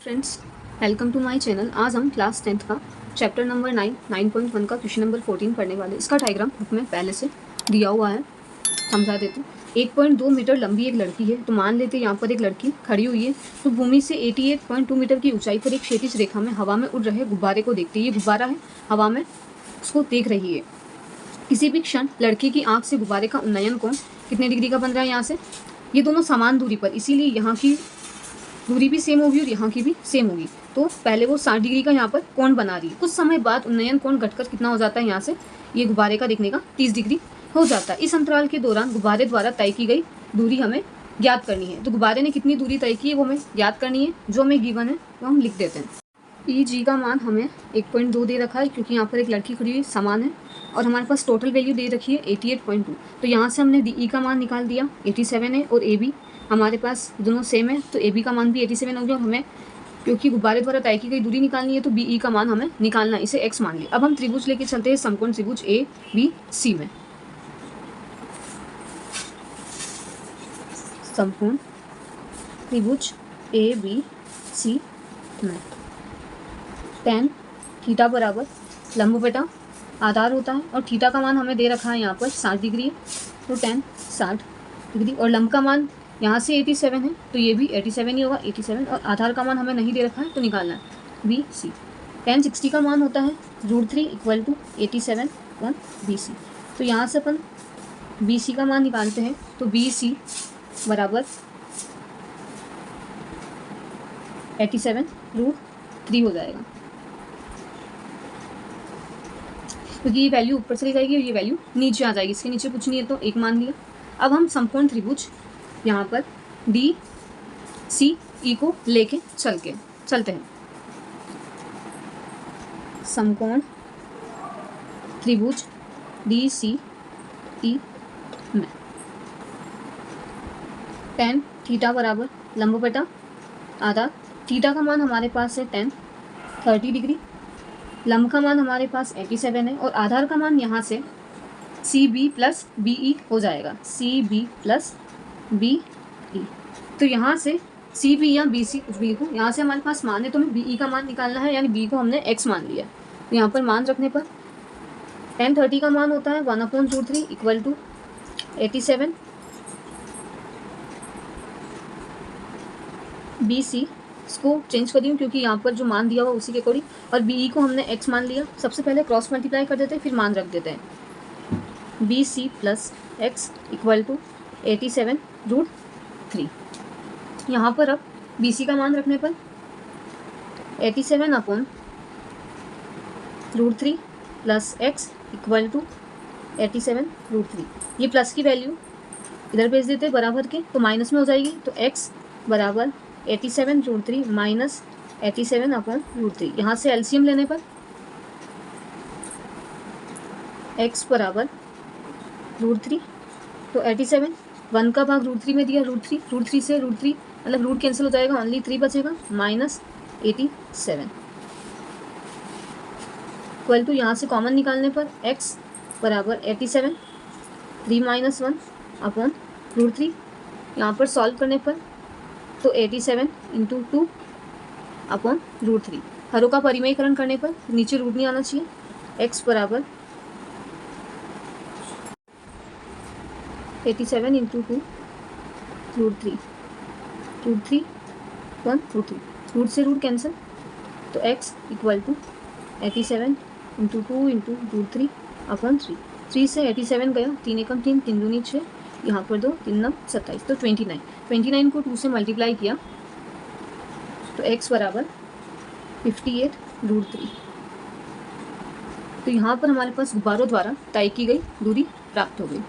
Friends, welcome to my channel. आज हम class 10th का चैप्टर नंबर 9.1 का क्वेश्चन नंबर 14 पढ़ने वाले। इसका डायग्राम बुक में पहले से दिया हुआ है, समझा देते हैं। 1.2 मीटर लंबी एक लड़की है। तो मान लेते हैं यहाँ पर एक लड़की खड़ी हुई है। तो भूमि से 88.2 मीटर की ऊंचाई पर एक क्षैतिज रेखा में हवा में उड़ रहे गुब्बारे को देखती है। ये गुब्बारा है, हवा में उसको देख रही है। किसी भी क्षण लड़की की आँख से गुब्बारे का उन्नयन कोण कितने डिग्री का बन रहा है यहाँ से? ये दोनों समान दूरी पर, इसीलिए यहाँ की दूरी भी सेम होगी और यहाँ की भी सेम होगी। तो पहले वो 60 डिग्री का यहाँ पर कोण बना रही है। कुछ समय बाद उन्नयन कोण घटकर कितना हो जाता है? यहाँ से ये गुब्बारे का देखने का 30 डिग्री हो जाता है। इस अंतराल के दौरान गुब्बारे द्वारा तय की गई दूरी हमें ज्ञात करनी है। तो गुब्बारे ने कितनी दूरी तय की है वो हमें ज्ञात करनी है। जो हमें गिवन है वो हम लिख देते हैं। ई का मान हमें 1.2 दे रखा है, क्योंकि यहाँ पर एक लड़की खड़ी हुई समान है और हमारे पास टोटल वैल्यू दे रखी है 88.2। तो यहाँ से हमने ई का मान निकाल दिया, 87 है, और ए बी हमारे पास दोनों सेम है। तो ए बी का मान भी 87 हो गया। और हमें क्योंकि गुब्बारे द्वारा तय की गई दूरी निकालनी है तो बी का मान हमें निकालना है, इसे एक्स मान लिया। अब हम त्रिभुज लेके चलते हैं समकोण त्रिभुज ए बी सी में। समकोण त्रिभुज ए बी सी में tan थीटा बराबर लंब बटा आधार होता है, और थीटा का मान हमें दे रखा है यहाँ पर 60 डिग्री है। तो tan 60 डिग्री, और लंब का मान यहाँ से 87 है, तो ये भी 87 ही होगा, 87। और आधार का मान हमें नहीं दे रखा है तो निकालना है बी सी। tan 60 का मान होता है √3 = 87 बी सी। तो यहाँ से अपन बी सी का मान निकालते हैं। तो बी सी बराबर 87 √3 हो जाएगा, क्योंकि ये वैल्यू ऊपर चली जाएगी और ये वैल्यू नीचे आ जाएगी। इसके नीचे कुछ नहीं है तो एक मान लिया। अब हम समकोण त्रिभुज यहाँ पर डी सी ई को लेके चलते हैं। समकोण त्रिभुज डी सी ई में tan थीटा बराबर लंब बटा आधा। थीटा का मान हमारे पास है tan 30 डिग्री, लंब का मान हमारे पास 87 है, और आधार का मान यहाँ से c b plus b e हो जाएगा, c b plus b e. तो यहाँ से सी बी या बी सी कुछ भी हो, यहाँ से हमारे पास मान है तो हमें बी ई का मान निकालना है, यानी बी को हमने एक्स मान लिया। तो यहाँ पर मान रखने पर tan 30 का मान होता है 1/√3 = 87 बी सी। इसको चेंज कर दूँ क्योंकि यहाँ पर जो मान दिया हुआ उसी के अकॉर्डिंग, और बी ई को हमने एक्स मान लिया। सबसे पहले क्रॉस मल्टीप्लाई कर देते हैं, फिर मान रख देते हैं। B c plus x = 87 √3। यहाँ पर अब बी सी का मान रखने पर 87/√3 प्लस एक्स = 87 √3। ये प्लस की वैल्यू इधर भेज देते हैं बराबर के, तो माइनस में हो जाएगी। तो एक्स बराबर 87 √3 माइनस 87/√3। यहाँ से एलसीएम लेने पर x बराबर √3, तो 87 1 का भाग √3 में दिया, √3 से √3 मतलब रूट कैंसिल हो जाएगा, ओनली 3 बचेगा, माइनस 87 इक्वल टू यहाँ से कॉमन निकालने पर x बराबर 87 3 - 1/√3। यहाँ पर सॉल्व करने पर तो 87 × 2/√3। हरों का परिमयीकरण करने पर नीचे रूट नहीं आना चाहिए। x बराबर 87 × 2 √3 1√3, रूट से रूट कैंसिल, तो x = 87 × 2 × √3/3। 3 से 87 गया, 3 एकम 3, 3 दूनी 6, यहाँ पर 2, 3 9 27, तो 29 को 2 से मल्टीप्लाई किया तो x बराबर 58 √3। तो यहाँ पर हमारे पास गुब्बारों द्वारा तय की गई दूरी प्राप्त हो गई।